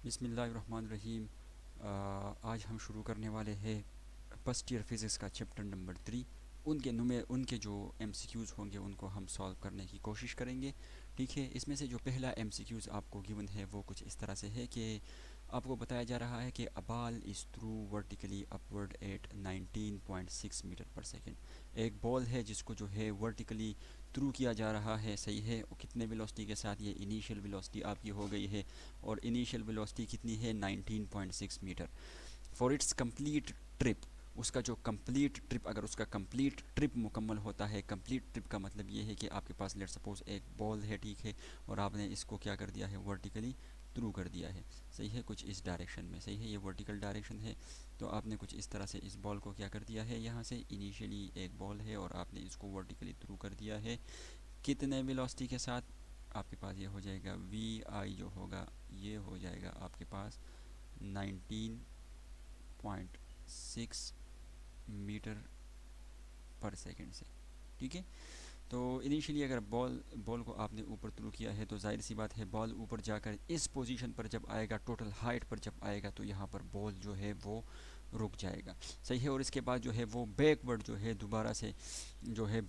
बिस्मिल्लाहिर्रहमानिर्रहीम। आज हम शुरू करने वाले हैं फर्स्ट ईयर फिज़िक्स का चैप्टर नंबर 3। उनके जो एमसीक्यूज़ होंगे उनको हम सॉल्व करने की कोशिश करेंगे। ठीक है, इसमें से जो पहला एमसीक्यूज़ आपको गिवन है वो कुछ इस तरह से है कि आपको बताया जा रहा है कि a ball is threw vertically upward at 19.6 metre पर सेकेंड। एक बॉल है जिसको जो है वर्टिकली थ्रू किया जा रहा है, सही है। और कितने वेलोसिटी के साथ? ये इनिशियल वेलोसिटी आपकी हो गई है और इनिशियल वेलोसिटी कितनी है? 19.6 metre. For its complete trip, उसका जो कंप्लीट ट्रिप, अगर उसका कंप्लीट ट्रिप मुकम्मल होता है, कंप्लीट ट्रिप का मतलब ये है कि आपके पास लेट सपोज एक बॉल है, ठीक है, और आपने इसको क्या कर दिया है? वर्टिकली थ्रू कर दिया है, सही है, कुछ इस डायरेक्शन में, सही है, ये वर्टिकल डायरेक्शन है। तो आपने कुछ इस तरह से इस बॉल को क्या कर दिया है? यहाँ से इनिशियली एक बॉल है और आपने इसको वर्टिकली थ्रू कर दिया है। कितने वेलोसिटी के साथ? आपके पास ये हो जाएगा वी आई जो होगा ये हो जाएगा आपके पास 19.6 मीटर पर सेकंड से, ठीक है। तो इनिशियली अगर बॉल को आपने ऊपर थ्रू किया है तो जाहिर सी बात है बॉल ऊपर जाकर इस पोजीशन पर जब आएगा, टोटल हाइट पर जब आएगा, तो यहाँ पर बॉल जो है वो रुक जाएगा, सही है। और इसके बाद जो है वो बैकवर्ड जो है दोबारा से जो है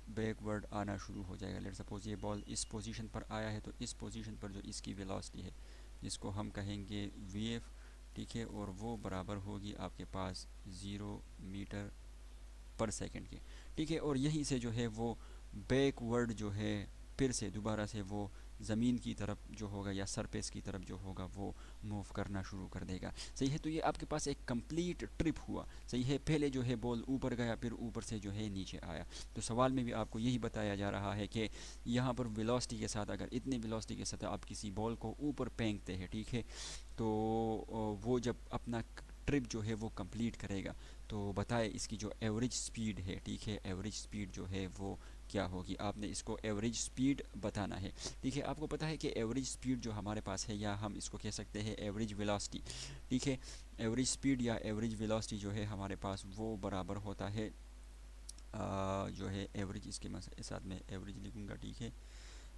बैकवर्ड आना शुरू हो जाएगा। लेट सपोज ये बॉल इस पोजीशन पर आया है, तो इस पोजीशन पर जो इसकी वेलोसिटी है जिसको हम कहेंगे वी एफ, ठीक है, और वो बराबर होगी आपके पास 0 मीटर पर सेकंड के, ठीक है। और यहीं से जो है वो बैकवर्ड जो है फिर से दोबारा से वो ज़मीन की तरफ जो होगा या सरफेस की तरफ जो होगा वो मूव करना शुरू कर देगा, सही है। तो ये आपके पास एक कंप्लीट ट्रिप हुआ, सही है। पहले जो है बॉल ऊपर गया, फिर ऊपर से जो है नीचे आया। तो सवाल में भी आपको यही बताया जा रहा है कि यहाँ पर वेलोसिटी के साथ, अगर इतनी वेलोसिटी के साथ आप किसी बॉल को ऊपर फेंकते हैं, ठीक है, तो वो जब अपना ट्रिप जो है वो कंप्लीट करेगा तो बताए इसकी जो एवरेज स्पीड है, ठीक है, एवरेज स्पीड जो है वो क्या होगी? आपने इसको एवरेज स्पीड बताना है, ठीक है। आपको पता है कि एवरेज स्पीड जो हमारे पास है, या हम इसको कह सकते हैं एवरेज वेलोसिटी, ठीक है। एवरेज स्पीड या एवरेज वेलोसिटी जो है हमारे पास वो बराबर होता है जो है एवरेज, इसके साथ में एवरेज लिखूँगा, ठीक है।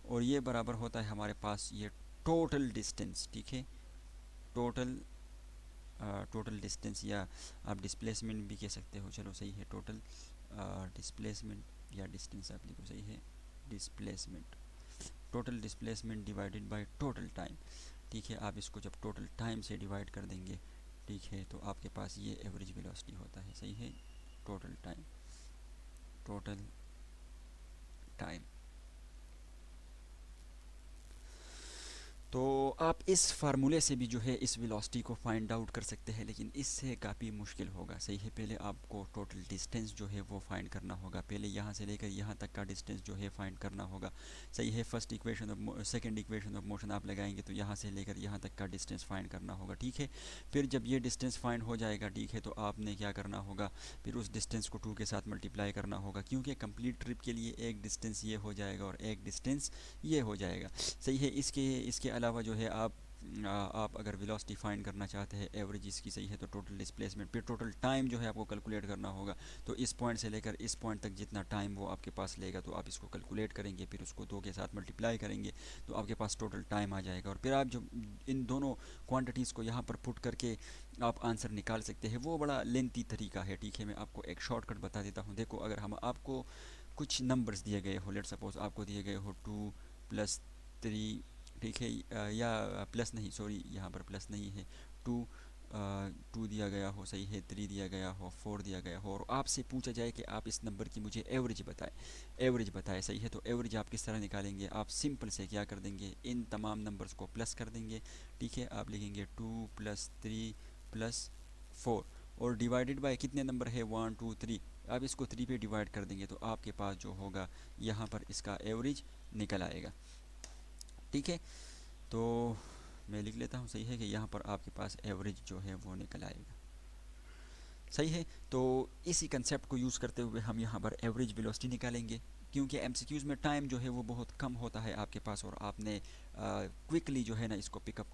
और ये बराबर होता है हमारे पास ये टोटल डिस्टेंस, ठीक है, टोटल टोटल डिस्टेंस, या आप डिस्प्लेसमेंट भी कह सकते हो, चलो सही है। टोटल डिस्प्लेसमेंट या डिस्टेंस आप लिखो, सही है, displacement, total displacement divided by total time, ठीक है। आप इसको जब टोटल टाइम से डिवाइड कर देंगे, ठीक है, तो आपके पास ये एवरेज वेलोसिटी होता है, सही है। Total time, total time. तो आप इस फार्मूले से भी जो है इस वेलोसिटी को फाइंड आउट कर सकते हैं, लेकिन इससे काफ़ी मुश्किल होगा, सही है। पहले आपको टोटल डिस्टेंस जो है वो फाइंड करना होगा, पहले यहाँ से लेकर यहाँ तक का डिस्टेंस जो है फाइंड करना होगा, सही है। First equation of second equation of motion आप लगाएंगे तो यहाँ से लेकर यहाँ तक का डिस्टेंस फाइंड करना होगा, ठीक है। फिर जब ये डिस्टेंस फाइंड हो जाएगा, ठीक है, तो आपने क्या करना होगा? फिर उस डिस्टेंस को 2 के साथ मल्टीप्लाई करना होगा, क्योंकि कंप्लीट ट्रिप के लिए एक डिस्टेंस ये हो जाएगा और एक डिस्टेंस ये हो जाएगा, सही है। इसके इसके अलावा जो है आप अगर वेलोसिटी फाइंड करना चाहते हैं एवरेज इसकी, सही है, तो टोटल डिस्प्लेसमेंट, फिर टोटल टाइम जो है आपको कैलकुलेट करना होगा। तो इस पॉइंट से लेकर इस पॉइंट तक जितना टाइम वो आपके पास लेगा, तो आप इसको कैलकुलेट करेंगे, फिर उसको 2 के साथ मल्टीप्लाई करेंगे, तो आपके पास टोटल टाइम आ जाएगा। और फिर आप जो इन दोनों क्वांटिटीज़ को यहाँ पर पुट करके आप आंसर निकाल सकते हैं। वो बड़ा लेंथी तरीका है, ठीक है। मैं आपको एक शॉर्टकट बता देता हूँ। देखो, अगर हम आपको कुछ नंबर्स दिए गए हो, लेट सपोज आपको दिए गए हो 2 + 3, ठीक है, या प्लस नहीं, सॉरी, यहाँ पर प्लस नहीं है, 2 2 दिया गया हो, सही है, 3 दिया गया हो, 4 दिया गया हो, और आपसे पूछा जाए कि आप इस नंबर की मुझे एवरेज बताएं, एवरेज बताएं, सही है। तो एवरेज आप किस तरह निकालेंगे? आप सिंपल से क्या कर देंगे? इन तमाम नंबर्स को प्लस कर देंगे, ठीक है। आप लिखेंगे 2 + 3 + 4, और डिवाइडेड बाय कितने नंबर है? 1 2 3। आप इसको 3 पे डिवाइड कर देंगे तो आपके पास जो होगा यहाँ पर इसका एवरेज निकल आएगा, ठीक है। तो मैं लिख लेता हूँ, सही है, कि यहाँ पर आपके पास एवरेज जो है वो निकल आएगा, सही है। तो इसी कंसेप्ट को यूज़ करते हुए हम यहाँ पर एवरेज वेलोसिटी निकालेंगे, क्योंकि एमसीक्यूज़ में टाइम जो है वो बहुत कम होता है आपके पास, और आपने क्विकली जो है ना इसको पिकअप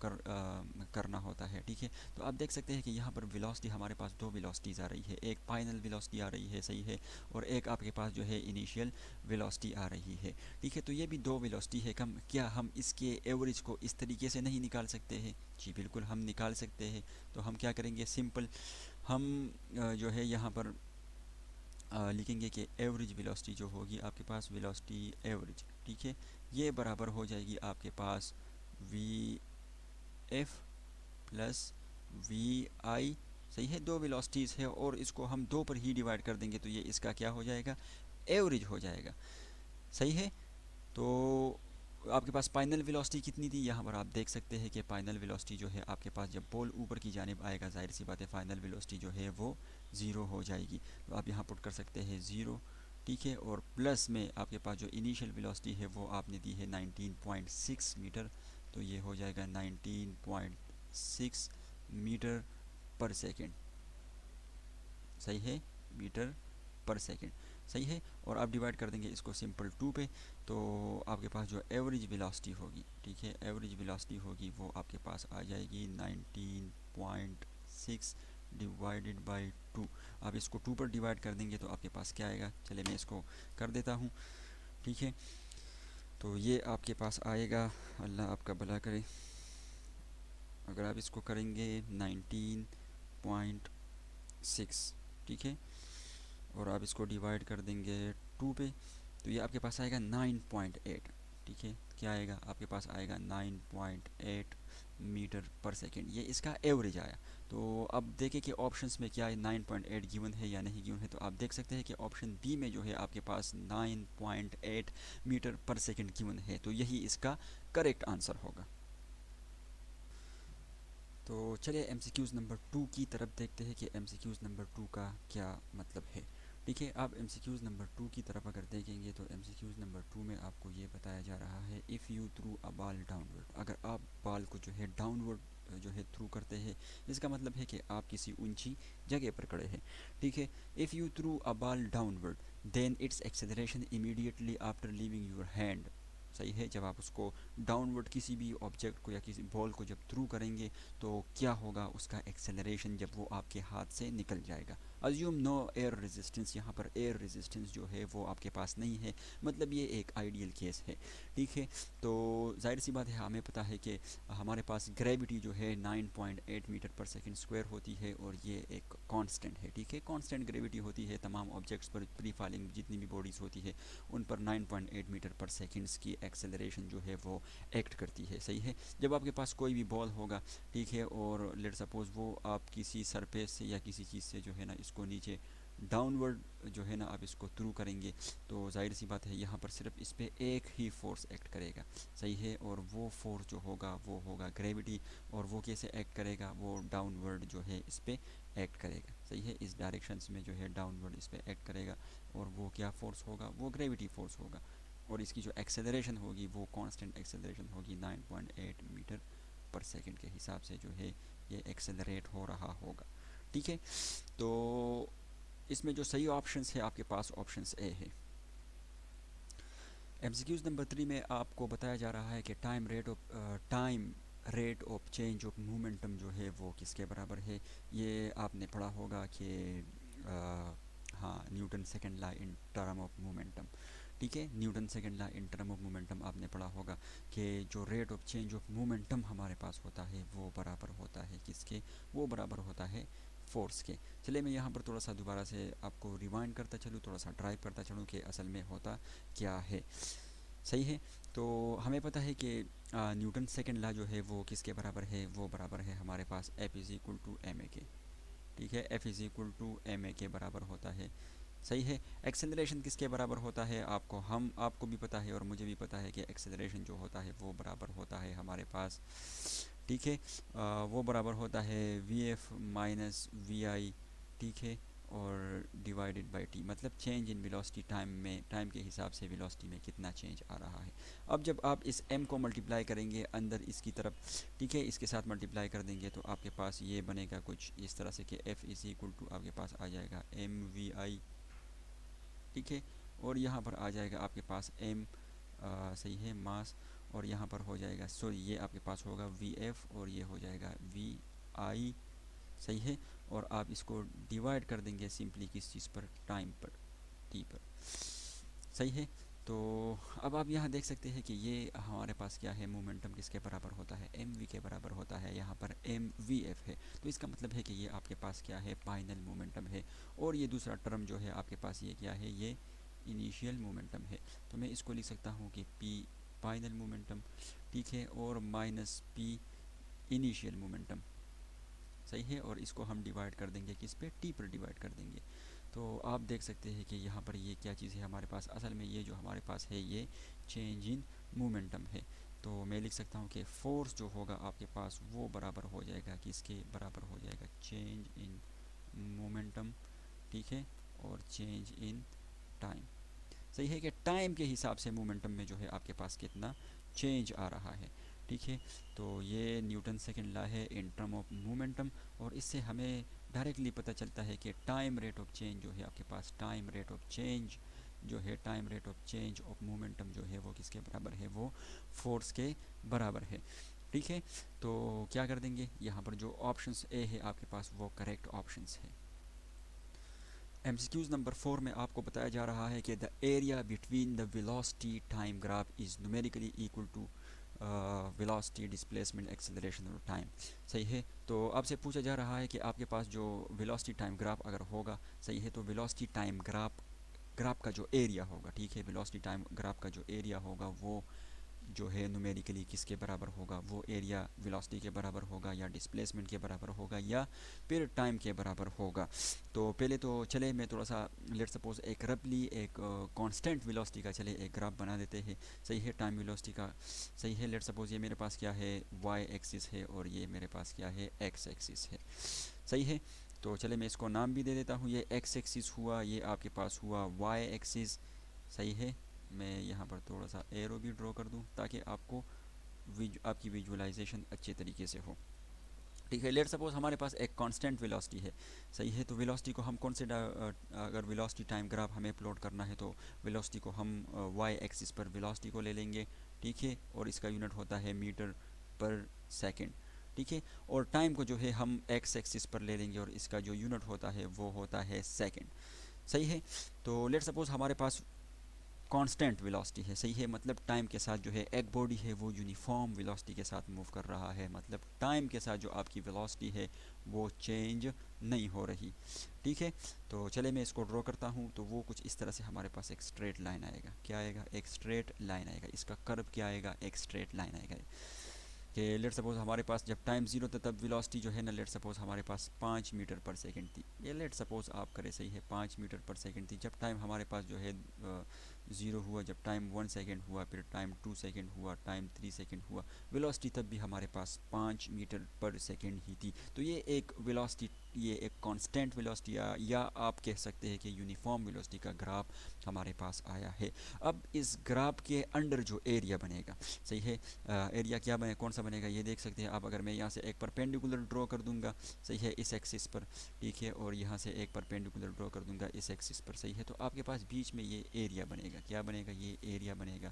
करना होता है। ठीक है, तो आप देख सकते हैं कि यहाँ पर वेलोसिटी हमारे पास दो वेलोसिटीज़ आ रही है, एक फाइनल वेलोसिटी आ रही है, सही है, और एक आपके पास जो है इनिशियल वेलोसिटी आ रही है। ठीक है, तो ये भी दो वेलोसिटी है। क्या हम इसके एवरेज को इस तरीके से नहीं निकाल सकते हैं? जी बिल्कुल हम निकाल सकते हैं। तो हम क्या करेंगे, सिंपल हम जो है यहाँ पर लिखेंगे कि एवरेज वेलोसिटी जो होगी आपके पास, वेलोसिटी एवरेज, ठीक है, ये बराबर हो जाएगी आपके पास वी एफ प्लस वी आई। सही है, दो वेलोसिटीज़ है और इसको हम दो पर ही डिवाइड कर देंगे तो ये इसका क्या हो जाएगा, एवरेज हो जाएगा। सही है, तो आपके पास फाइनल वेलोसिटी कितनी थी, यहाँ पर आप देख सकते हैं कि फाइनल वेलोसिटी जो है आपके पास जब बॉल ऊपर की जानिब आएगा, जाहिर सी बात है फाइनल वेलोसिटी जो है वो ज़ीरो हो जाएगी। तो आप यहाँ पुट कर सकते हैं ज़ीरो। ठीक है, और प्लस में आपके पास जो इनिशियल वेलोसिटी है वो आपने दी है 19.6 मीटर, तो ये हो जाएगा 19.6 मीटर पर सेकेंड। सही है, मीटर पर सेकेंड। सही है, और आप डिवाइड कर देंगे इसको सिंपल टू पे, तो आपके पास जो एवरेज वेलोसिटी होगी, ठीक है, एवरेज वेलोसिटी होगी वो आपके पास आ जाएगी 19.6 डिवाइडेड बाई टू। आप इसको टू पर डिवाइड कर देंगे तो आपके पास क्या आएगा, चले मैं इसको कर देता हूँ। ठीक है, तो ये आपके पास आएगा, अल्लाह आपका भला करे, अगर आप इसको करेंगे 19.6, ठीक है, और आप इसको डिवाइड कर देंगे टू पे, तो ये आपके पास आएगा 9.8। ठीक है, क्या आएगा आपके पास, आएगा 9.8 मीटर पर सेकेंड, ये इसका एवरेज आया। तो अब देखें कि ऑप्शंस में क्या है, 9.8 गिवन है या नहीं गिवन है, तो आप देख सकते हैं कि ऑप्शन बी में जो है आपके पास 9.8 मीटर पर सेकेंड गिवन है, तो यही इसका करेक्ट आंसर होगा। तो चलिए एमसीक्यूज़ नंबर टू की तरफ देखते हैं कि एमसीक्यूज़ नंबर टू का क्या मतलब है। ठीक है, आप एमसीक्यूज़ नंबर टू की तरफ अगर देखेंगे तो एमसीक्यूज़ नंबर टू में आपको ये बताया जा रहा है, if you threw a ball downward, अगर आप बॉल को जो है डाउनवर्ड जो है थ्रू करते हैं, इसका मतलब है कि आप किसी ऊंची जगह पर खड़े हैं। ठीक है, if you threw a ball downward then its acceleration immediately after leaving your hand. सही है, जब आप उसको डाउनवर्ड किसी भी ऑब्जेक्ट को या किसी बॉल को जब थ्रू करेंगे तो क्या होगा, उसका एक्सेलरेशन जब वो आपके हाथ से निकल जाएगा। अज्यूम नो एयर रेजिस्टेंस, यहाँ पर एयर रेजिस्टेंस जो है वो आपके पास नहीं है, मतलब ये एक आइडियल केस है। ठीक है, तो जाहिर सी बात है, हमें पता है कि हमारे पास ग्रेविटी जो है 9.8 मीटर पर सेकंड स्क्वायर होती है, और ये एक कांस्टेंट है। ठीक है, कांस्टेंट ग्रेविटी होती है तमाम ऑब्जेक्ट्स पर, फ्री फॉलिंग जितनी भी बॉडीज़ होती है उन पर 9.8 मीटर पर सेकेंड्स की एक्सेलरेशन जो है वो एक्ट करती है। सही है, जब आपके पास कोई भी बॉल होगा, ठीक है, और लेट सपोज़ वो आप किसी सरफेस से या किसी चीज़ से जो है ना इसको नीचे डाउनवर्ड जो है ना आप इसको थ्रू करेंगे, तो जाहिर सी बात है यहाँ पर सिर्फ इस पर एक ही फोर्स एक्ट करेगा। सही है, और वो फोर्स जो होगा वो होगा ग्रेविटी, और वो कैसे एक्ट करेगा, वो डाउनवर्ड जो है इस पर एक्ट करेगा। सही है, इस डायरेक्शंस में जो है डाउनवर्ड इस पर एक्ट करेगा, और वो क्या फोर्स होगा, वो ग्रेविटी फोर्स होगा, और इसकी जो एक्सेलरेशन होगी वो कांस्टेंट एक्सेलरेशन होगी, 9.8 मीटर पर सेकंड के हिसाब से जो है ये एक्सेलरेट हो रहा होगा। ठीक है, तो इसमें जो सही ऑप्शंस है आपके पास ऑप्शंस ए है। एमसीक्यूज़ नंबर 3 में आपको बताया जा रहा है कि time rate of change of momentum जो है वो किसके बराबर है। ये आपने पढ़ा होगा कि हाँ, Newton second law in term of momentum. ठीक है, Newton second law in term of momentum आपने पढ़ा होगा कि जो rate of change of momentum हमारे पास होता है वो बराबर होता है किसके, वो बराबर होता है फोर्स के। चलिए मैं यहाँ पर थोड़ा सा दोबारा से आपको रिवाइंड करता चलूँ, थोड़ा सा ड्राइव करता चलूँ कि असल में होता क्या है। सही है, तो हमें पता है कि न्यूटन सेकंड लॉ जो है वो किसके बराबर है, वो बराबर है हमारे पास F is equal to M A के। ठीक है, F is equal to M A के बराबर होता है। सही है, एक्सेलरेशन किसके बराबर होता है, आपको भी पता है और मुझे भी पता है कि एक्सेलरेशन जो होता है वो बराबर होता है हमारे पास, ठीक है, वो बराबर होता है वी एफ माइनस वी आई। ठीक है, और डिवाइडेड बाई टी, मतलब चेंज इन वेलोसिटी टाइम के हिसाब से वेलोसिटी में कितना चेंज आ रहा है। अब जब आप इस m को मल्टीप्लाई करेंगे अंदर इसकी तरफ, ठीक है, इसके साथ मल्टीप्लाई कर देंगे तो आपके पास ये बनेगा कुछ इस तरह से कि f इज़ इक्वल टू आपके पास आ जाएगा एम वी आई। ठीक है, और यहाँ पर आ जाएगा आपके पास m, सही है, मास, और यहाँ पर हो जाएगा, सॉरी ये आपके पास होगा vf और ये हो जाएगा vi, सही है। और आप इसको डिवाइड कर देंगे सिंपली किस चीज़ पर, टाइम पर, टी पर, सही है। तो अब आप यहाँ देख सकते हैं कि ये हमारे पास क्या है, मोमेंटम किसके बराबर होता है, एम वी के बराबर होता है, यहाँ पर एम वी एफ है। तो इसका मतलब है कि ये आपके पास क्या है, फाइनल मोमेंटम है। और ये दूसरा टर्म जो है आपके पास ये क्या है, ये इनिशियल मोमेंटम है। तो मैं इसको लिख सकता हूँ कि पी फाइनल मोमेंटम, ठीक है, और माइनस पी इनिशियल मोमेंटम, सही है। और इसको हम डिवाइड कर देंगे किस पे, टी पर डिवाइड कर देंगे। तो आप देख सकते हैं कि यहाँ पर ये क्या चीज़ है हमारे पास, असल में ये जो हमारे पास है ये चेंज इन मोमेंटम है। तो मैं लिख सकता हूँ कि फोर्स जो होगा आपके पास वो बराबर हो जाएगा, किसके बराबर हो जाएगा, चेंज इन मोमेंटम, ठीक है, और चेंज इन टाइम, सही है। कि टाइम के हिसाब से मोमेंटम में जो है आपके पास कितना चेंज आ रहा है, ठीक है। तो ये न्यूटन सेकंड लॉ है इन टर्म ऑफ मोमेंटम। और इससे हमें डायरेक्टली पता चलता है कि टाइम रेट ऑफ चेंज जो है आपके पास, टाइम रेट ऑफ चेंज जो है, time rate of change of momentum जो है वो किसके बराबर है, वो फोर्स के बराबर है, ठीक है। तो क्या कर देंगे, यहाँ पर जो ऑप्शंस ए है आपके पास वो करेक्ट ऑप्शंस है। MCQs नंबर 4 में आपको बताया जा रहा है कि the area between the velocity time graph is numerically equal to velocity, displacement, acceleration और टाइम, सही है। तो आपसे पूछा जा रहा है कि आपके पास जो वेलोसिटी टाइम ग्राफ अगर होगा, सही है, तो वेलोसिटी टाइम ग्राफ का जो एरिया होगा, ठीक है, वेलोसिटी टाइम ग्राफ का जो एरिया होगा वो जो है न्यूमेरिकली किसके बराबर होगा, वो एरिया वेलोसिटी के बराबर होगा या डिस्प्लेसमेंट के बराबर होगा या फिर टाइम के बराबर होगा। तो पहले तो चले मैं थोड़ा सा लेट सपोज एक रफली एक कांस्टेंट वेलोसिटी का चले एक ग्राफ बना देते हैं, सही है, टाइम वेलोसिटी का, सही है। लेट सपोज ये मेरे पास क्या है, वाई एक्सिस है और ये मेरे पास क्या है, एक्स एक्सिस है, सही है। तो चले मैं इसको नाम भी दे देता हूँ, ये एक्स एक्सिस हुआ, ये आपके पास हुआ वाई एक्सिस, सही है। मैं यहाँ पर थोड़ा सा एरो भी ड्रॉ कर दूँ ताकि आपको आपकी विजुअलाइजेशन अच्छे तरीके से हो, ठीक है। लेट सपोज हमारे पास एक कांस्टेंट वेलोसिटी है, सही है। तो वेलोसिटी को हम कौन से अगर वेलोसिटी टाइम ग्राफ हमें प्लॉट करना है तो वेलोसिटी को हम वाई एक्सिस पर वेलोसिटी को ले लेंगे, ठीक है, और इसका यूनिट होता है मीटर पर सेकंड, ठीक है। और टाइम को जो है हम एक्स एक्सिस पर ले लेंगे और इसका जो यूनिट होता है वो होता है सेकंड, सही है। तो लेट सपोज हमारे पास कांस्टेंट वेलोसिटी है, सही है, मतलब टाइम के साथ जो है एक बॉडी है वो यूनिफॉर्म वेलोसिटी के साथ मूव कर रहा है, मतलब टाइम के साथ जो आपकी वेलोसिटी है वो चेंज नहीं हो रही, ठीक है। तो चले मैं इसको ड्रॉ करता हूँ। तो वो कुछ इस तरह से हमारे पास एक स्ट्रेट लाइन आएगा, क्या आएगा, एक स्ट्रेट लाइन आएगा, इसका कर्व क्या आएगा, एक स्ट्रेट लाइन आएगा। कि लेट सपोज हमारे पास जब टाइम ज़ीरो था तब वेलोसिटी जो है ना, लेट सपोज हमारे पास 5 मीटर पर सेकंड थी, ये लेट सपोज आप करें, सही है, 5 मीटर पर सेकंड थी। जब टाइम हमारे पास जो है ज़ीरो हुआ, जब टाइम 1 सेकंड हुआ, फिर टाइम 2 सेकंड हुआ, टाइम 3 सेकंड हुआ, वेलोसिटी तब भी हमारे पास 5 मीटर पर सेकंड ही थी। तो ये एक वेलोसिटी, ये एक कांस्टेंट वेलोसिटी या आप कह सकते हैं कि यूनिफॉर्म वेलोसिटी का ग्राफ हमारे पास आया है। अब इस ग्राफ के अंडर जो एरिया बनेगा, सही है, एरिया क्या बने, कौन सा बनेगा, ये देख सकते हैं आप। अगर मैं यहाँ से एक परपेंडिकुलर ड्रॉ कर दूंगा, सही है, इस एक्सिस पर, ठीक है, और यहाँ से एक परपेंडिकुलर ड्रॉ कर दूंगा इस एक्सिस पर, सही है। तो आपके पास बीच में ये एरिया बनेगा, क्या बनेगा, ये एरिया बनेगा।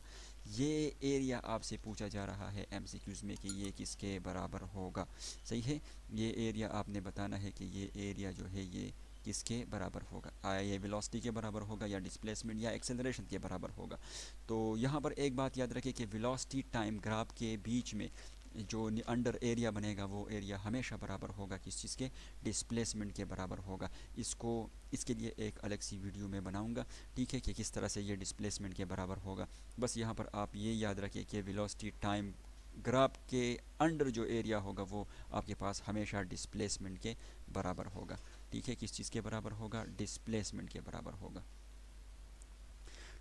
ये एरिया आपसे पूछा जा रहा है MCQs में कि ये किसके बराबर होगा, सही है। ये एरिया आपने बताना है कि ये एरिया जो है ये किसके बराबर होगा, आया ये वेलोसिटी के बराबर होगा या डिस्प्लेसमेंट या एक्सेलरेशन के बराबर होगा। तो यहाँ पर एक बात याद रखें कि वेलोसिटी टाइम ग्राफ के बीच में जो अंडर एरिया बनेगा वो एरिया हमेशा बराबर होगा किस चीज़ के, डिस्प्लेसमेंट के बराबर होगा। इसको इसके लिए एक अलग सी वीडियो में बनाऊंगा, ठीक है, कि किस तरह से ये डिस्प्लेसमेंट के बराबर होगा। बस यहाँ पर आप ये याद रखें कि वेलोसिटी टाइम ग्राफ के अंडर जो एरिया होगा वो आपके पास हमेशा डिस्प्लेसमेंट के बराबर होगा, ठीक है। किस चीज़ के बराबर होगा, डिस्प्लेसमेंट के बराबर होगा,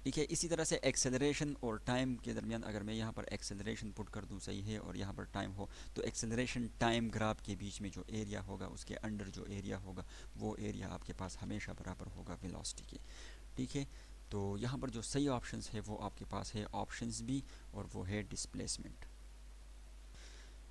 ठीक है। इसी तरह से एक्सेलरेशन और टाइम के दरमियान अगर मैं यहाँ पर एक्सेलरेशन पुट कर दूँ, सही है, और यहाँ पर टाइम हो, तो एक्सेलरेशन टाइम ग्राफ के बीच में जो एरिया होगा उसके अंडर जो एरिया होगा वो एरिया आपके पास हमेशा बराबर होगा वेलोसिटी के, ठीक है। तो यहाँ पर जो सही ऑप्शंस है वो आपके पास है ऑप्शंस बी और वो है डिस्प्लेसमेंट।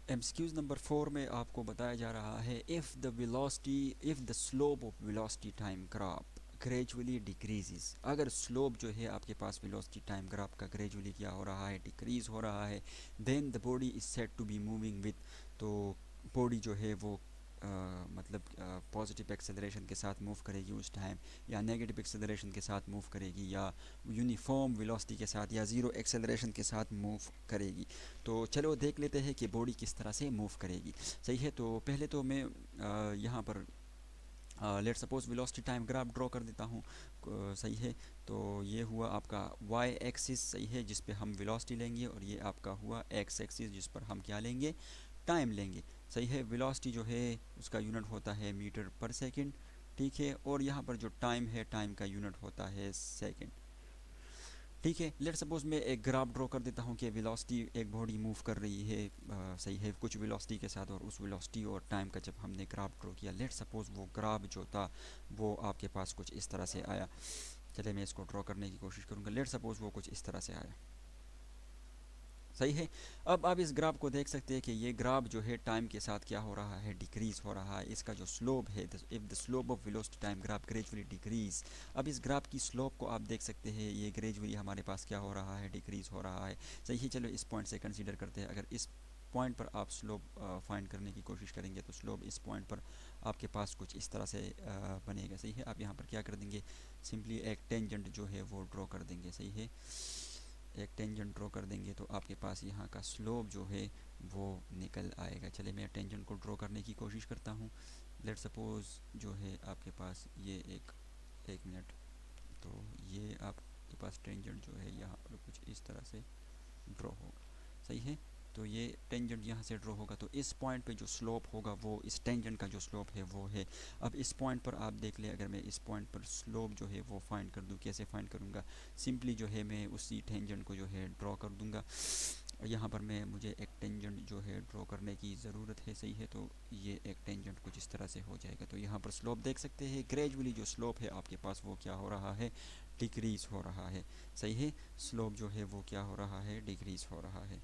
MCQs नंबर 4 में आपको बताया जा रहा है if the slope of velocity time graph gradually decreases. अगर स्लोप जो है आपके पास वेलोसिटी टाइम ग्राफ का ग्रेजुअली क्या हो रहा है, डिक्रीज हो रहा है, then the body is said to be moving with, तो बॉडी जो है वो मतलब पॉजिटिव एक्सेलरेशन के साथ मूव करेगी उस टाइम, या नेगेटिव एक्सेलरेशन के साथ मूव करेगी, या यूनिफॉर्म वेलोसिटी के साथ, या ज़ीरो एक्सेलरेशन के साथ मूव करेगी। तो चलो देख लेते हैं कि बॉडी किस तरह से मूव करेगी। सही है, तो पहले तो मैं यहाँ पर let suppose velocity time graph draw कर देता हूँ। सही है, तो ये हुआ आपका वाई एक्सिस, सही है, जिस पे हम वेलोसिटी लेंगे, और ये आपका हुआ एक्स एक्सिस जिस पर हम क्या लेंगे, टाइम लेंगे। सही है, वेलोसिटी जो है उसका यूनिट होता है मीटर पर सेकंड, ठीक है, और यहाँ पर जो टाइम है, टाइम का यूनिट होता है सेकंड। ठीक है, लेट सपोज मैं एक ग्राफ ड्रॉ कर देता हूँ कि वेलोसिटी एक बॉडी मूव कर रही है, सही है, कुछ वेलोसिटी के साथ, और उस वेलोसिटी और टाइम का जब हमने ग्राफ ड्रॉ किया, लेट सपोज वो ग्राफ जो था वो आपके पास कुछ इस तरह से आया। चलिए मैं इसको ड्रॉ करने की कोशिश करूँगा। लेट सपोज वो कुछ इस तरह से आया। सही है, अब आप इस ग्राफ को देख सकते हैं कि ये ग्राफ जो है टाइम के साथ क्या हो रहा है, डिक्रीज हो रहा है। इसका जो स्लोप है, if the slope of velocity time graph gradually decrease, अब इस ग्राफ की स्लोप को आप देख सकते हैं, ये ग्रेजुअली हमारे पास क्या हो रहा है, डिक्रीज हो रहा है। सही है, चलो इस पॉइंट से कंसीडर करते हैं। अगर इस पॉइंट पर आप स्लोप फाइंड करने की कोशिश करेंगे तो स्लोप इस पॉइंट पर आपके पास कुछ इस तरह से बनेगा। सही है, आप यहाँ पर क्या कर देंगे, सिंपली एक टेंजेंट जो है वो ड्रॉ कर देंगे। सही है, एक टेंजेंट ड्रॉ कर देंगे तो आपके पास यहाँ का स्लोप जो है वो निकल आएगा। चलिए मैं टेंजेंट को ड्रॉ करने की कोशिश करता हूँ। लेट सपोज जो है आपके पास ये एक मिनट, तो ये आपके पास टेंजेंट जो है यहाँ पर कुछ इस तरह से ड्रॉ होगा। सही है, तो ये टेंजेंट यहाँ से ड्रॉ होगा, तो इस पॉइंट पे जो स्लोप होगा वो इस टेंजेंट का जो स्लोप है वो है। अब इस पॉइंट पर आप देख ले, अगर मैं इस पॉइंट पर स्लोप जो है वो फाइंड कर दूँ, कैसे फाइंड करूँगा, सिंपली जो है मैं उसी टेंजेंट को जो है ड्रॉ कर दूँगा। यहाँ पर मैं मुझे एक टेंजेंट जो है ड्रॉ करने की ज़रूरत है। सही है, तो ये एक टेंजेंट कुछ इस तरह से हो जाएगा। तो यहाँ पर स्लोप देख सकते हैं, ग्रेजुअली जो स्लोप है आपके पास वो क्या हो रहा है, डिक्रीज़ हो रहा है। सही है, स्लोप जो है वो क्या हो रहा है, डिक्रीज़ हो रहा है।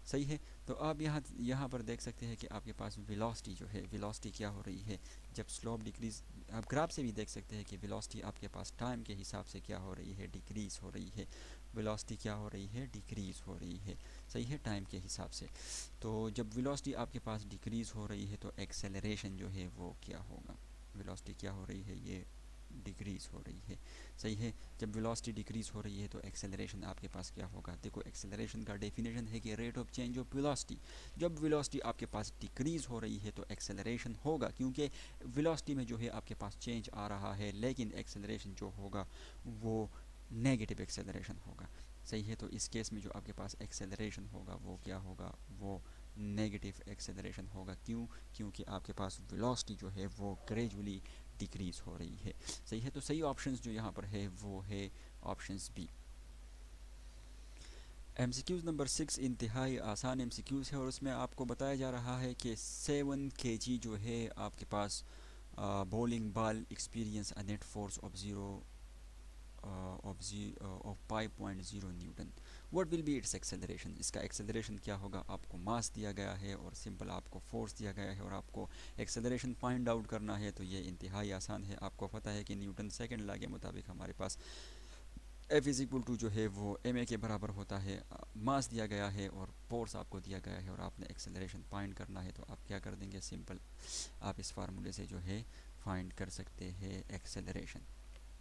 सही है, तो आप यहाँ पर देख सकते हैं कि आपके पास वेलोसिटी जो है, वेलोसिटी क्या हो रही है जब स्लोप डिक्रीज, आप ग्राफ से भी देख सकते हैं कि वेलोसिटी आपके पास टाइम के हिसाब से क्या हो रही है, डिक्रीज़ हो रही है। वेलोसिटी क्या हो रही है, डिक्रीज़ हो रही है। सही है, टाइम के हिसाब से। तो जब वेलोसिटी आपके पास डिक्रीज़ हो रही है तो एक्सेलरेशन जो है वो क्या होगा, वेलोसिटी क्या हो रही है, ये डिक्रीज़ हो रही है। सही है, जब वेलोसिटी डिक्रीज़ हो रही है तो एक्सेलरेशन आपके पास क्या होगा। देखो एक्सेलरेशन का डेफिनेशन है कि rate of change of velocity. जब वेलोसिटी आपके पास डिक्रीज़ हो रही है तो एक्सेलरेशन होगा, क्योंकि वेलोसिटी में जो है आपके पास चेंज आ रहा है, लेकिन एक्सेलरेशन जो होगा वो नेगेटिव एक्सेलरेशन होगा। सही है, तो इस केस में जो आपके पास एक्सेलरेशन होगा वो क्या होगा, वो नेगेटिव एक्सेलरेशन होगा। क्यों, क्योंकि आपके पास वेलोसिटी जो है वो ग्रेजुअली डिक्रीज़ हो रही है। सही है, तो सही ऑप्शंस जो यहाँ पर है वो है ऑप्शंस बी। एमसीक्यूज़ नंबर 6 इंतहाई आसान एमसीक्यूज़ है, और उसमें आपको बताया जा रहा है कि 7 kg जो है आपके पास bowling ball experience a net force of zero of 5.0 newton. What will be its acceleration, इसका एक्सेलरेशन क्या होगा। आपको मास दिया गया है और सिंपल आपको फोर्स दिया गया है, और आपको एक्सेलरेशन फाइंड आउट करना है। तो ये इंतहाई आसान है। आपको पता है कि न्यूटन सेकंड लॉ के मुताबिक हमारे पास एफ इज इक्वल टू जो है वो एम ए के बराबर होता है। मास दिया गया है और फोर्स आपको दिया गया है, और आपने एक्सेलरेशन फाइंड करना है, तो आप क्या कर देंगे, सिंपल आप इस फार्मूले से जो है फाइंड कर सकते हैं एक्सेलरेशन।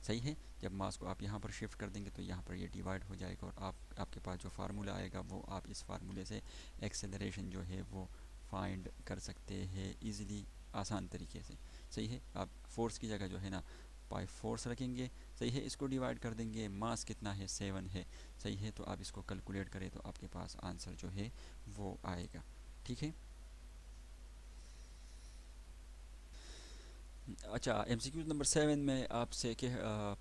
सही है, जब मास को आप यहाँ पर शिफ्ट कर देंगे तो यहाँ पर ये डिवाइड हो जाएगा, और आपके पास जो फार्मूला आएगा वो आप इस फार्मूले से एक्सेलरेशन जो है वो फाइंड कर सकते हैं इजीली, आसान तरीके से। सही है, आप फोर्स की जगह जो है ना पाई फोर्स रखेंगे। सही है, इसको डिवाइड कर देंगे, मास कितना है, 7 है। सही है, तो आप इसको कैलकुलेट करें तो आपके पास आंसर जो है वो आएगा। ठीक है, अच्छा, एमसीक्यू नंबर 7 में आपसे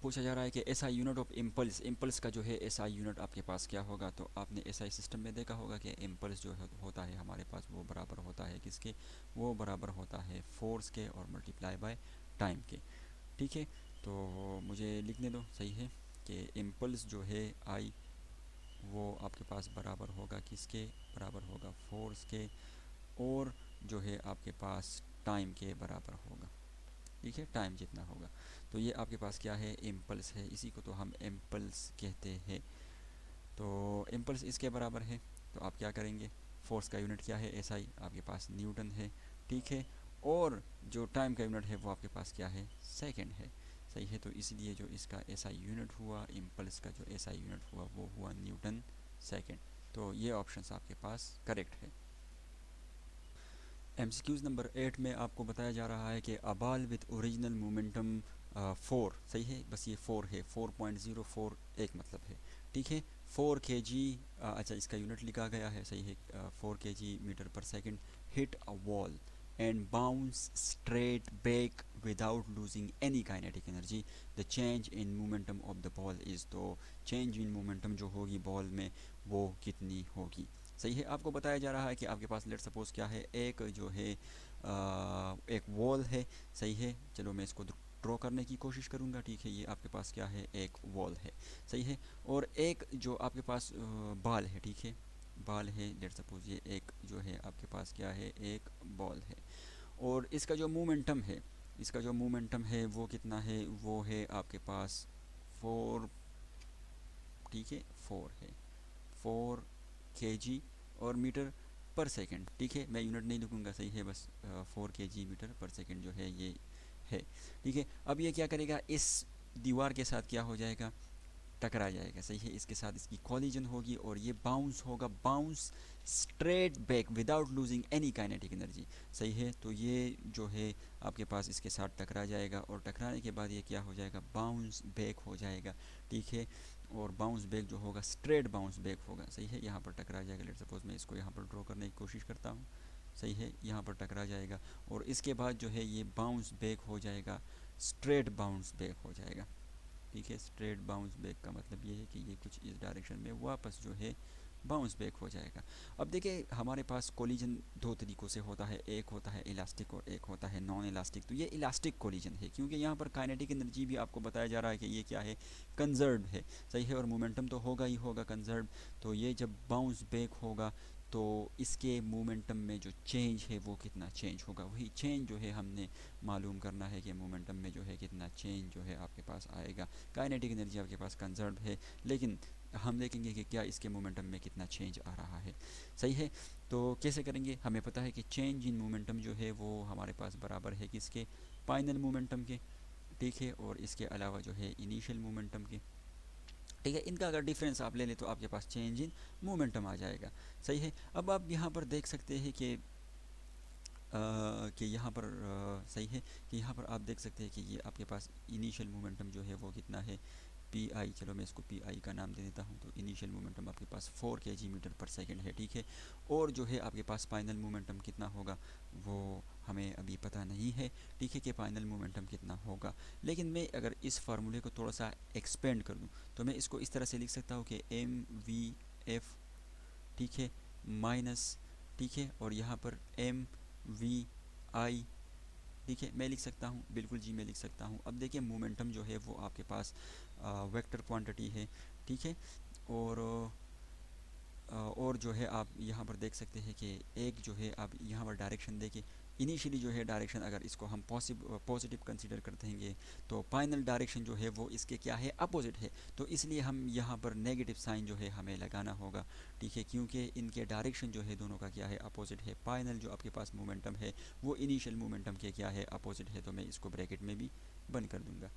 पूछा जा रहा है कि SI unit of impulse, impulse का जो है एसआई यूनिट आपके पास क्या होगा। तो आपने एसआई सिस्टम में देखा होगा कि इम्पल्स जो होता है हमारे पास वो बराबर होता है किसके, वो बराबर होता है फोर्स के और मल्टीप्लाई बाय टाइम के। ठीक है, तो मुझे लिखने दो। सही है, कि इम्पल्स जो है आई वो आपके पास बराबर होगा किसके, बराबर होगा फोर्स के, और जो है आपके पास टाइम के बराबर होगा। ठीक ठीक है, टाइम जितना होगा। तो ये आपके पास क्या है, इम्पल्स है, इसी को तो हम इम्पल्स कहते हैं। तो इम्पल्स इसके बराबर है, तो आप क्या करेंगे, फोर्स का यूनिट क्या है, एसआई आपके पास न्यूटन है, ठीक है, और जो टाइम का यूनिट है वो आपके पास क्या है, सेकंड है, सही है। तो इसलिए जो इसका एसआई यूनिट हुआ, इम्पल्स का जो एसआई यूनिट हुआ वो हुआ न्यूटन सेकंड। तो ये ऑप्शन आपके पास करेक्ट है। एमसीक्यूज़ नंबर 8 में आपको बताया जा रहा है कि a ball with original momentum 4, सही है, बस ये 4 है, 4.04 एक मतलब है, ठीक है, 4 kg, अच्छा इसका यूनिट लिखा गया है, सही है, 4 kg मीटर पर second, hit a wall and bounce straight back without losing any kinetic energy, the change in momentum of the ball is, तो चेंज इन मोमेंटम जो होगी बॉल में वो कितनी होगी, सही है। आपको बताया जा रहा है कि आपके पास लेट सपोज क्या है, एक जो है एक वॉल है, सही है, चलो मैं इसको ड्रॉ करने की कोशिश करूँगा, ठीक है, ये आपके पास क्या है, एक वॉल है, सही है, और एक जो आपके पास बॉल है, ठीक है, बॉल है, लेट सपोज ये एक जो है आपके पास क्या है, एक बॉल है, और इसका जो मोमेंटम है, इसका जो मोमेंटम है वो कितना है, वो है आपके पास 4, ठीक है, 4 है, 4 kg और मीटर पर सेकंड, ठीक है, मैं यूनिट नहीं लिखूँगा, सही है, बस 4 kg मीटर पर सेकंड जो है ये है, ठीक है। अब ये क्या करेगा, इस दीवार के साथ क्या हो जाएगा, टकरा जाएगा, सही है, इसके साथ इसकी कॉलिजन होगी और ये बाउंस होगा, bounce straight back without losing any kinetic energy, सही है। तो ये जो है आपके पास इसके साथ टकरा जाएगा और टकराने के बाद ये क्या हो जाएगा, बाउंस बैक हो जाएगा, ठीक है, और बाउंस बैक जो होगा स्ट्रेट बाउंस बैक होगा, सही है, यहाँ पर टकरा जाएगा, लेट सपोज मैं इसको यहाँ पर ड्रॉ करने की कोशिश करता हूँ, सही है, यहाँ पर टकरा जाएगा और इसके बाद जो है ये बाउंस बैक हो जाएगा, स्ट्रेट बाउंस बैक हो जाएगा, ठीक है, स्ट्रेट बाउंस बैक का मतलब ये है कि ये कुछ इस डायरेक्शन में वापस जो है बाउंस बैक हो जाएगा। अब देखिए हमारे पास कोलिजन दो तरीक़ों से होता है, एक होता है इलास्टिक और एक होता है नॉन इलास्टिक। तो ये इलास्टिक कोलिजन है क्योंकि यहाँ पर काइनेटिक एनर्जी भी आपको बताया जा रहा है कि ये क्या है, कंजर्व है, सही है, और मोमेंटम तो होगा ही होगा कंजर्व। तो ये जब बाउंस बैक होगा तो इसके मोमेंटम में जो चेंज है वो कितना चेंज होगा, वही चेंज जो है हमने मालूम करना है कि मोमेंटम में जो है कितना चेंज जो है आपके पास आएगा। काइनेटिक एनर्जी आपके पास कंजर्व है लेकिन हम देखेंगे कि क्या इसके मोमेंटम में कितना चेंज आ रहा है, सही है। तो कैसे करेंगे, हमें पता है कि चेंज इन मोमेंटम जो है वो हमारे पास बराबर है किसके, फाइनल मोमेंटम के, ठीक है, और इसके अलावा जो है इनिशियल मोमेंटम के, ठीक है। इनका अगर डिफरेंस आप ले लें तो आपके पास चेंज इन मोमेंटम आ जाएगा, सही है। अब आप यहाँ पर देख सकते हैं कि यहाँ पर सही है कि यहाँ पर आप देख सकते हैं कि ये आपके पास इनिशियल मोमेंटम जो है वो कितना है, पी आई, चलो मैं इसको पी आई का नाम दे देता हूँ। तो इनिशियल मोमेंटम आपके पास 4 kg मीटर पर सेकंड है, ठीक है, और जो है आपके पास फाइनल मोमेंटम कितना होगा वो हमें अभी पता नहीं है, ठीक है, कि फाइनल मोमेंटम कितना होगा। लेकिन मैं अगर इस फार्मूले को थोड़ा सा एक्सपेंड कर दूँ तो मैं इसको इस तरह से लिख सकता हूँ कि एम वी एफ, ठीक है, माइनस, ठीक है, और यहाँ पर एम वी आई, ठीक है, मैं लिख सकता हूँ, बिल्कुल जी मैं लिख सकता हूँ। अब देखिए मोमेंटम जो है वो आपके पास वेक्टर क्वांटिटी है, ठीक है, और और जो है आप यहाँ पर देख सकते हैं कि एक जो है आप यहाँ पर डायरेक्शन देखिए, इनिशियली जो है डायरेक्शन अगर इसको हम पॉजिटिव कंसीडर करते हैं तो फाइनल डायरेक्शन जो है वो इसके क्या है, अपोजिट है। तो इसलिए हम यहाँ पर नेगेटिव साइन जो है हमें लगाना होगा, ठीक है, क्योंकि इनके डायरेक्शन जो है दोनों का क्या है, अपोजिट है। फाइनल जो आपके पास मोमेंटम है वो इनिशियल मोमेंटम के क्या है, अपोजिट है। तो मैं इसको ब्रैकेट में भी बंद कर दूँगा,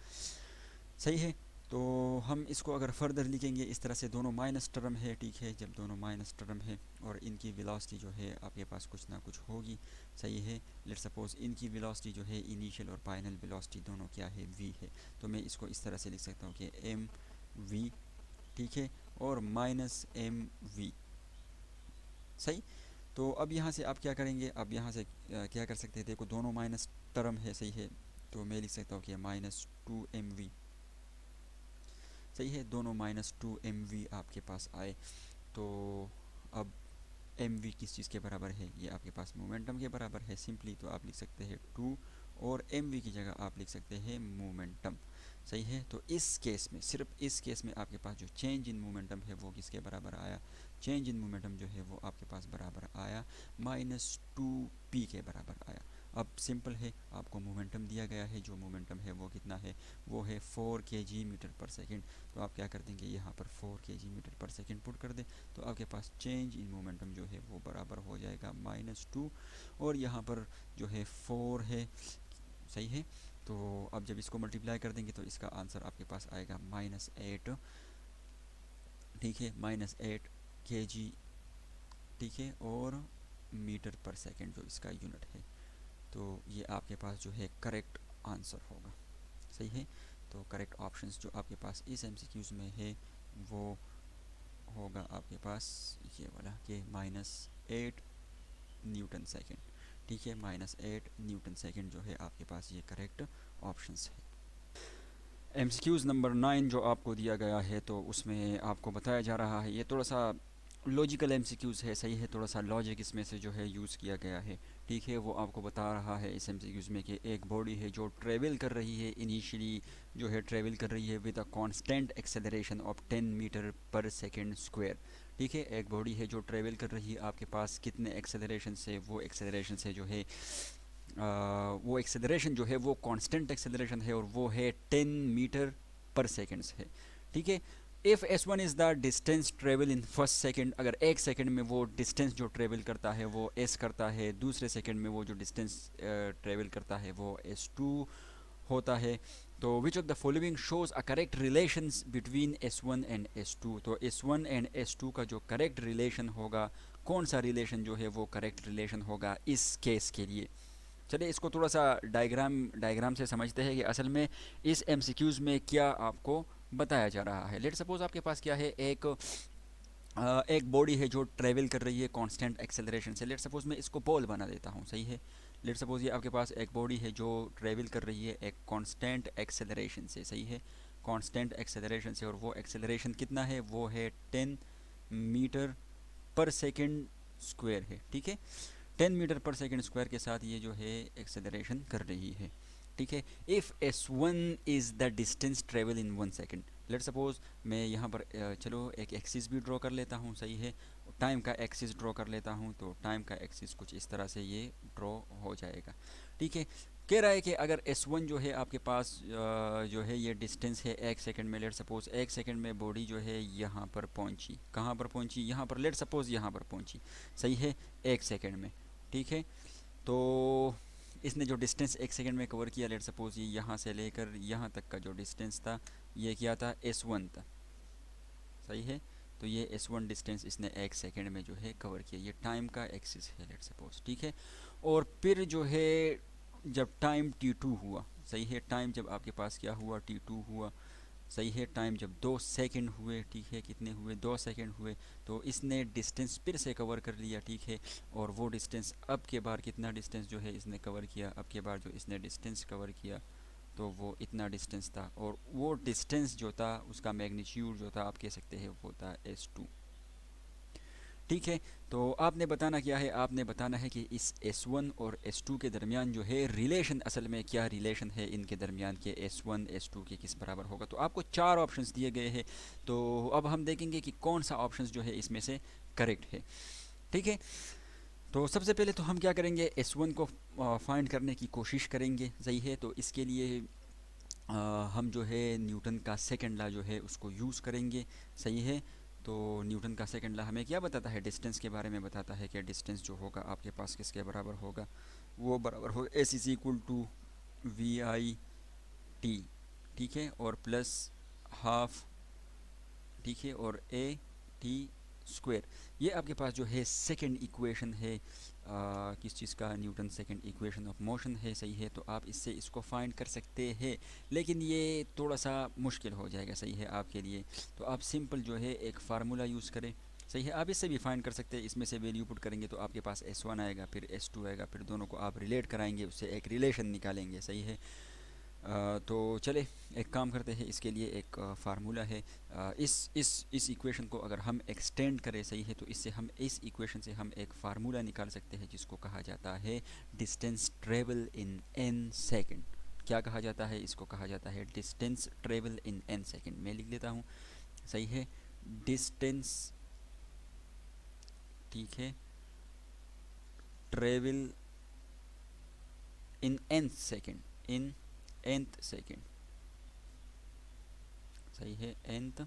सही है। तो हम इसको अगर फर्दर लिखेंगे इस तरह से, दोनों माइनस टर्म है, ठीक है, जब दोनों माइनस टर्म है और इनकी वेलोसिटी जो है आपके पास कुछ ना कुछ होगी, सही है। लेट सपोज इनकी वेलोसिटी जो है इनिशियल और फाइनल वेलोसिटी दोनों क्या है, वी है। तो मैं इसको इस तरह से लिख सकता हूँ कि एम वी, ठीक है, और माइनस एम वी, सही। तो अब यहाँ से आप क्या करेंगे, अब यहाँ से क्या कर सकते हैं, देखो दोनों माइनस टर्म है, सही है, तो मैं लिख सकता हूँ कि -2mv, सही है, दोनों -2mv आपके पास आए। तो अब mv किस चीज़ के बराबर है, ये आपके पास मोमेंटम के बराबर है सिंपली। तो आप लिख सकते हैं 2 और mv की जगह आप लिख सकते हैं मोमेंटम, सही है। तो इस केस में, सिर्फ इस केस में आपके पास जो चेंज इन मोमेंटम है वो किसके बराबर आया, चेंज इन मोमेंटम जो है वो आपके पास बराबर आया -2p के बराबर आया। अब सिंपल है, आपको मोमेंटम दिया गया है, जो मोमेंटम है वो कितना है, वो है 4 kg मीटर पर सेकेंड। तो आप क्या कर देंगे, यहाँ पर 4 kg मीटर पर सेकेंड पुट कर दें, तो आपके पास चेंज इन मोमेंटम जो है वो बराबर हो जाएगा -2, और यहाँ पर जो है 4 है, सही है। तो अब जब इसको मल्टीप्लाई कर देंगे तो इसका आंसर आपके पास आएगा -8, ठीक है, -8 kg, ठीक है, और मीटर पर सेकेंड जो इसका यूनिट है। तो ये आपके पास जो है करेक्ट आंसर होगा, सही है। तो करेक्ट ऑप्शंस जो आपके पास इस एमसीक्यूज़ में है वो होगा आपके पास ये वाला कि -8 न्यूटन सेकेंड, ठीक है, -8 न्यूटन सेकेंड जो है आपके पास ये करेक्ट ऑप्शंस है। एमसीक्यूज़ नंबर 9 जो आपको दिया गया है, तो उसमें आपको बताया जा रहा है, ये थोड़ा सा लॉजिकल एमसीक्यूज़ है, सही है, थोड़ा सा लॉजिक इसमें से जो है यूज़ किया गया है, ठीक है। वो आपको बता रहा है इस एमसीक्यूज़ में कि एक बॉडी है जो ट्रेवल कर रही है, इनिशियली जो है ट्रेवल कर रही है with a constant acceleration of 10 metre पर सेकेंड स्क्वायर, ठीक है। एक बॉडी है जो ट्रेवल कर रही है, आपके पास कितने एक्सेलरेशन से, वो एक्सेलरेशन से जो है वो एक्सेलरेशन जो है वो कांस्टेंट एक्सेलरेशन है, और वो है 10 मीटर पर सेकेंड्स है, ठीक है। If s1 is the distance travel in first second, अगर एक सेकेंड में वो डिस्टेंस जो ट्रेवल करता है वो s करता है, दूसरे सेकेंड में वो जो डिस्टेंस ट्रेवल करता है वो s2 होता है, तो which of the following shows a correct relations between s1 and s2। तो s1 एंड s2 का जो करेक्ट रिलेशन होगा, कौन सा रिलेशन जो है वो करेक्ट रिलेशन होगा इस केस के लिए। चलिए इसको थोड़ा सा डायग्राम से समझते हैं कि असल में इस एमसीक्यूज़ में क्या आपको बताया जा रहा है। लेट सपोज आपके पास क्या है, एक बॉडी है जो ट्रेवल कर रही है कांस्टेंट एक्सेलरेशन से। लेट सपोज मैं इसको बॉल बना देता हूँ, सही है। लेट सपोज ये आपके पास एक बॉडी है जो ट्रेवल कर रही है एक कांस्टेंट एक्सेलरेशन से, सही है, कांस्टेंट एक्सेलरेशन से, और वो एक्सेलरेशन कितना है, वो है 10 मीटर पर सेकेंड स्क्वायर है, ठीक है। 10 मीटर पर सेकेंड स्क्वायर के साथ ये जो है एक्सेलरेशन कर रही है, ठीक है। If s1 is the distance travel in 1 second, let suppose मैं यहाँ पर चलो एक एक्सिस भी ड्रॉ कर लेता हूँ, सही है, टाइम का एक्सिस ड्रॉ कर लेता हूँ, तो टाइम का एक्सिस कुछ इस तरह से ये ड्रॉ हो जाएगा, ठीक है। कह रहा है कि अगर s1 जो है आपके पास जो है ये डिस्टेंस है एक सेकंड में, लेट सपोज एक सेकंड में बॉडी जो है यहाँ पर पहुँची, कहाँ पर पहुँची, यहाँ पर, लेट सपोज यहाँ पर पहुँची, सही है, एक सेकंड में, ठीक है। तो इसने जो डिस्टेंस एक सेकंड में कवर किया, लेट सपोज ये यहाँ से लेकर यहाँ तक का जो डिस्टेंस था ये क्या था, s1 था, सही है। तो ये s1 डिस्टेंस इसने एक सेकंड में जो है कवर किया, ये टाइम का एक्सिस है, लेट सपोज, ठीक है। और फिर जो है जब टाइम t2 हुआ, सही है, टाइम जब आपके पास क्या हुआ, t2 हुआ, सही है, टाइम जब 2 सेकंड हुए, ठीक है, कितने हुए, 2 सेकंड हुए, तो इसने डिस्टेंस फिर से कवर कर लिया, ठीक है। और वो डिस्टेंस अब के बार कितना डिस्टेंस जो है इसने कवर किया, अब के बार जो इसने डिस्टेंस कवर किया तो वो इतना डिस्टेंस था, और वो डिस्टेंस जो था उसका मैग्नीट्यूड जो था आप कह सकते हैं वो था s2, ठीक है। तो आपने बताना क्या है, आपने बताना है कि इस s1 और s2 के दरमियान जो है रिलेशन, असल में क्या रिलेशन है इनके दरमियान के s1 s2 के किस बराबर होगा। तो आपको 4 ऑप्शंस दिए गए हैं, तो अब हम देखेंगे कि कौन सा ऑप्शंस जो है इसमें से करेक्ट है, ठीक है। तो सबसे पहले तो हम क्या करेंगे, s1 को फाइंड करने की कोशिश करेंगे, सही है। तो इसके लिए हम जो है न्यूटन का सेकंड लॉ जो है उसको यूज़ करेंगे, सही है। तो न्यूटन का सेकंड लॉ हमें क्या बताता है, डिस्टेंस के बारे में बताता है कि डिस्टेंस जो होगा आपके पास किसके बराबर होगा, वो बराबर हो S is equal to V I T, ठीक है, और प्लस हाफ, ठीक है, और ए टी स्क्वायर। ये आपके पास जो है सेकंड इक्वेशन है किस चीज़ का, Newton second equation of motion है, सही है। तो आप इससे इसको फाइंड कर सकते हैं, लेकिन ये थोड़ा सा मुश्किल हो जाएगा, सही है, आपके लिए। तो आप सिंपल जो है एक फार्मूला यूज़ करें, सही है। आप इससे भी फाइंड कर सकते हैं, इसमें से वैल्यू पुट करेंगे तो आपके पास s1 आएगा, फिर s2 आएगा, फिर दोनों को आप रिलेट कराएंगे, उससे एक रिलेशन निकालेंगे, सही है। तो चले एक काम करते हैं, इसके लिए एक फार्मूला है। इस इक्वेशन को अगर हम एक्सटेंड करें, सही है, तो इससे हम इस इक्वेशन से हम एक फार्मूला निकाल सकते हैं जिसको कहा जाता है डिस्टेंस ट्रेवल इन n सेकेंड। क्या कहा जाता है, इसको कहा जाता है डिस्टेंस ट्रेवल इन n सेकेंड। मैं लिख लेता हूँ, सही है, डिस्टेंस, ठीक है, travel in nth second, in nth second, सही है, nth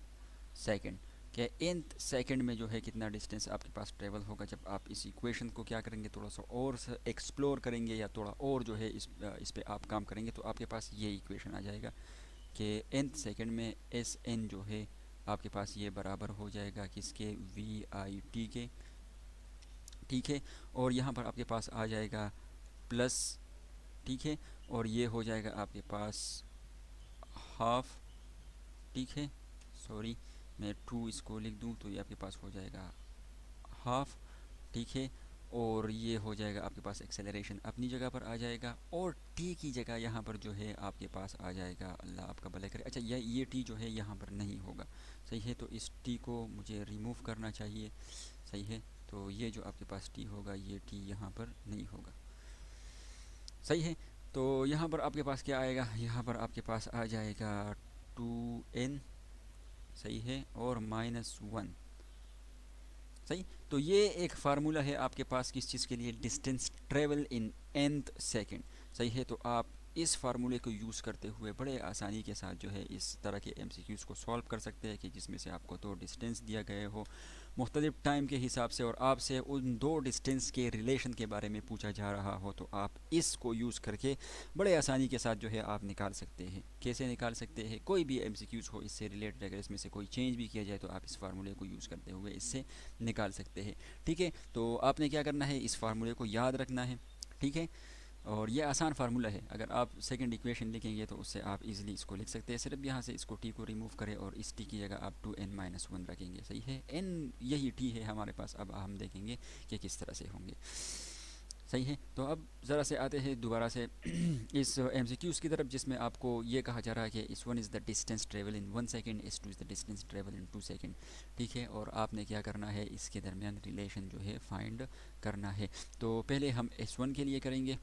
सेकेंड, क्या nth सेकेंड में जो है कितना डिस्टेंस आपके पास ट्रेवल होगा। जब आप इस इक्वेशन को क्या करेंगे, थोड़ा सा और एक्सप्लोर करेंगे या थोड़ा और जो है इस पे आप काम करेंगे तो आपके पास ये इक्वेशन आ जाएगा कि nth सेकेंड में एस एन जो है आपके पास ये बराबर हो जाएगा किसके, वी आई टी के, ठीक है। और यहाँ पर आपके पास आ जाएगा प्लस, ठीक है, और ये हो जाएगा आपके पास हाफ, ठीक है, सॉरी मैं टू इसको लिख दूँ तो ये आपके पास हो जाएगा हाफ, ठीक है। और ये हो जाएगा आपके पास एक्सेलरेशन अपनी जगह पर आ जाएगा, और टी की जगह यहाँ पर जो है आपके पास आ जाएगा, अल्लाह आपका भला करे, अच्छा ये टी जो है यहाँ पर नहीं होगा, सही है, तो इस टी को मुझे रिमूव करना चाहिए, सही है। तो ये जो आपके पास टी होगा ये टी यहाँ पर नहीं होगा, सही है। तो यहाँ पर आपके पास क्या आएगा, यहाँ पर आपके पास आ जाएगा 2n, सही है, और -1, सही। तो ये एक फार्मूला है आपके पास किस चीज़ के लिए, डिस्टेंस ट्रेवल इन nth सेकेंड, सही है। तो आप इस फार्मूले को यूज़ करते हुए बड़े आसानी के साथ जो है इस तरह के MCQs को सॉल्व कर सकते हैं कि जिसमें से आपको दो डिस्टेंस दिया गए हो मुख्तलिफ टाइम के हिसाब से, और आपसे उन दो डिस्टेंस के रिलेशन के बारे में पूछा जा रहा हो, तो आप इसको यूज़ करके बड़े आसानी के साथ जो है आप निकाल सकते हैं। कैसे निकाल सकते हैं, कोई भी MCQs हो इससे रिलेटेड, अगर इसमें से कोई चेंज भी किया जाए तो आप इस फार्मूले को यूज़ करते हुए इससे निकाल सकते हैं, ठीक है। तो आपने क्या करना है, इस फार्मूले को याद रखना है, ठीक है। और ये आसान फार्मूला है, अगर आप सेकंड इक्वेशन लिखेंगे तो उससे आप इजीली इसको लिख सकते हैं। सिर्फ यहाँ से इसको टी को रिमूव करें और इस टी की जगह आप 2n-1 रखेंगे, सही है। n यही टी है हमारे पास, अब हम देखेंगे कि किस तरह से होंगे, सही है। तो अब ज़रा से आते हैं दोबारा से इस MCQs की तरफ, जिसमें आपको ये कहा जा रहा है कि S one is the distance travel in 1 second, S two is the distance travel in 2 second, ठीक है। और आपने क्या करना है, इसके दरमियान रिलेशन जो है फाइंड करना है। तो पहले हम S1 के लिए करेंगे,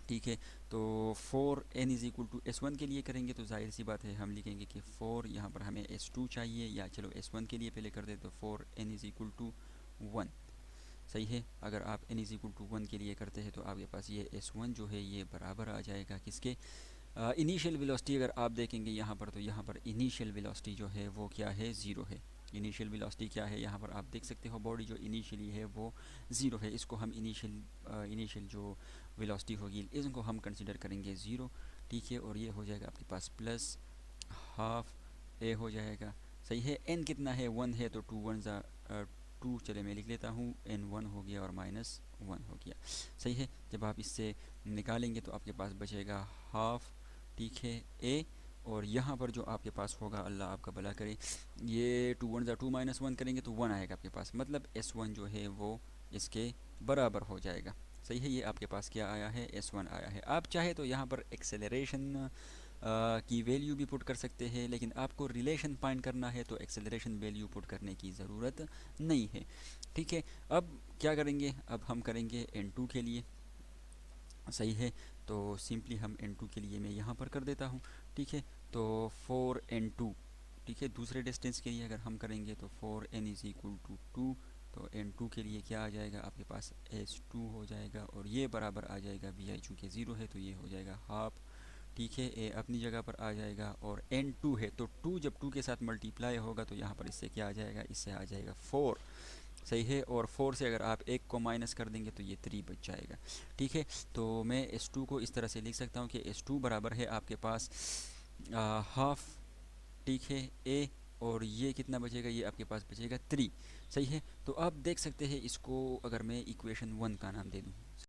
ठीक है। तो 4n is equal to S1 के लिए करेंगे तो जाहिर सी बात है हम लिखेंगे कि 4, यहाँ पर हमें S2 चाहिए, या चलो S1 के लिए पहले कर दे तो 4n इज़ इक्वल टू 1, सही है। अगर आप n इज़ इक्वल टू 1 के लिए करते हैं तो आपके पास ये S1 जो है ये बराबर आ जाएगा किसके, इनिशियल वेलोसिटी अगर आप देखेंगे यहाँ पर, तो यहाँ पर इनिशियल वेलोसिटी जो है वो क्या है, ज़ीरो है। इनिशियल वेलोसिटी क्या है, यहाँ पर आप देख सकते हो बॉडी जो इनिशियली है वो ज़ीरो है, इसको हम इनिशियल जो वेलोसिटी होगी इसको हम कंसिडर करेंगे ज़ीरो, ठीक है। और ये हो जाएगा आपके पास प्लस हाफ ए हो जाएगा, सही है। n कितना है, 1 है, तो 2 1 ज़ा 2, चले मैं लिख लेता हूँ, n1 हो गया और -1 हो गया, सही है। जब आप इससे निकालेंगे तो आपके पास बचेगा हाफ, ठीक है, ए। और यहाँ पर जो आपके पास होगा, अल्लाह आपका भला करे, ये 2 1 ज़ा 2 -1 करेंगे तो 1 आएगा आपके पास, मतलब S1 जो है वो इसके बराबर हो जाएगा, सही है। ये आपके पास क्या आया है, S1 आया है। आप चाहे तो यहाँ पर एक्सेलरेशन की वैल्यू भी पुट कर सकते हैं, लेकिन आपको रिलेशन फाइंड करना है तो एक्सेलरेशन वैल्यू पुट करने की ज़रूरत नहीं है, ठीक है। अब क्या करेंगे, अब हम करेंगे n2 के लिए, सही है। तो सिंपली हम n2 के लिए मैं यहाँ पर कर देता हूँ, ठीक है। तो 4n2, ठीक है, दूसरे डिस्टेंस के लिए अगर हम करेंगे तो 4n इज़ इक्वल टू 2, तो n2 के लिए क्या आ जाएगा आपके पास, S2 हो जाएगा, और ये बराबर आ जाएगा vi, चूँकि ज़ीरो है तो ये हो जाएगा हाफ, ठीक है। ए अपनी जगह पर आ जाएगा, और n2 है तो 2 जब 2 के साथ मल्टीप्लाई होगा तो यहाँ पर इससे क्या आ जाएगा, इससे आ जाएगा 4, सही है। और 4 से अगर आप एक को माइनस कर देंगे तो ये 3 बच जाएगा, ठीक है। तो मैं S2 को इस तरह से लिख सकता हूँ कि S2 बराबर है आपके पास हाफ, ठीक है, ए, और ये कितना बचेगा, ये आपके पास बचेगा 3, सही है। तो आप देख सकते हैं इसको अगर मैं इक्वेशन 1 का नाम दे दूँ,